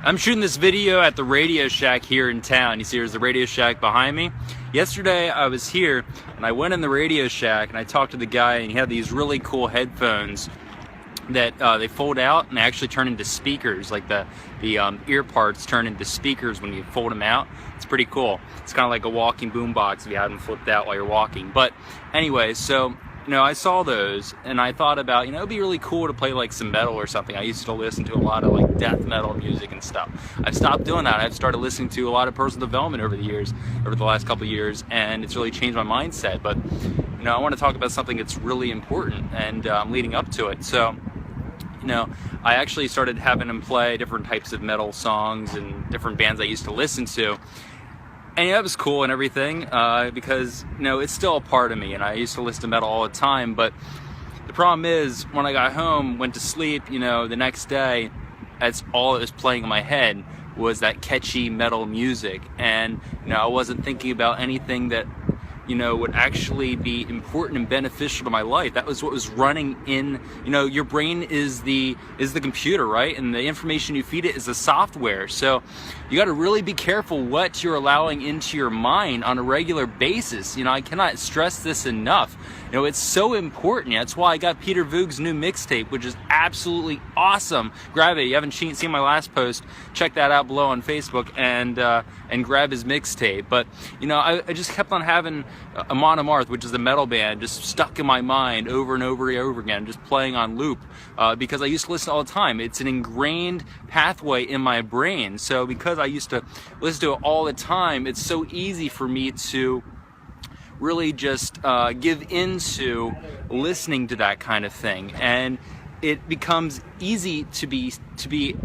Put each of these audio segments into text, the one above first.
I'm shooting this video at the Radio Shack here in town. You see there's the Radio Shack behind me. Yesterday I was here and I went in the Radio Shack and I talked to the guy, and he had these really cool headphones that they fold out and they actually turn into speakers. Like the ear parts turn into speakers when you fold them out. It's pretty cool. It's kind of like a walking boombox if you have them flipped out while you're walking. But anyway, so I saw those and I thought about, it'd be really cool to play like some metal or something. I used to listen to a lot of like death metal music and stuff. I've stopped doing that. I've started listening to a lot of personal development over the last couple of years, and it's really changed my mindset. But I want to talk about something that's really important, and I'm leading up to it. So I actually started having him play different types of metal songs and different bands I used to listen to. And that was cool and everything, because it's still a part of me, and I used to listen to metal all the time. But the problem is, when I got home, went to sleep, the next day, that's all that was playing in my head was that catchy metal music. And I wasn't thinking about anything that would actually be important and beneficial to my life. That was what was running in, your brain is the computer, right? And the information you feed it is the software. So you got to really be careful what you're allowing into your mind on a regular basis. I cannot stress this enough. It's so important. That's why I got Peter Voogd's new mixtape, which is absolutely awesome. Grab it. You haven't seen my last post, check that out below on Facebook, and grab his mixtape. But I just kept on having Amon Amarth, which is a metal band, just stuck in my mind over and over and over again, just playing on loop, because I used to listen all the time. It's an ingrained pathway in my brain. So because I used to listen to it all the time, it's so easy for me to really just give into listening to that kind of thing, and it becomes easy to be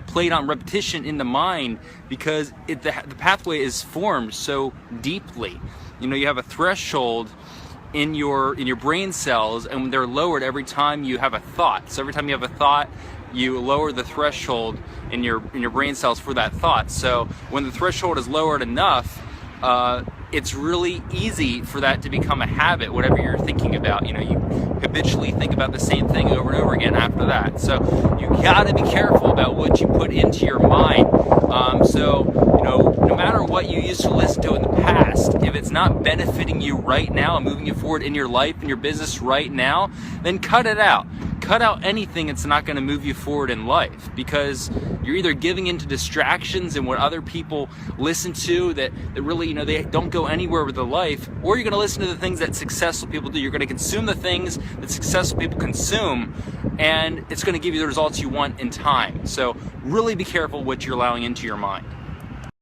played on repetition in the mind, because the pathway is formed so deeply. You have a threshold in your brain cells, and they're lowered every time you have a thought. So every time you have a thought, you lower the threshold in your brain cells for that thought. So when the threshold is lowered enough, it's really easy for that to become a habit, whatever you're thinking about. You habitually think about the same thing over and over again after that. So you gotta be careful about what you put into your mind. No matter what you used to listen to in the past, if it's not benefiting you right now and moving you forward in your life and your business right now, then cut it out. Cut out anything that's not going to move you forward in life, because you're either giving into distractions and what other people listen to that really, they don't go anywhere with their life, or you're going to listen to the things that successful people do. You're going to consume the things that successful people consume, and it's going to give you the results you want in time. So really be careful what you're allowing into your mind.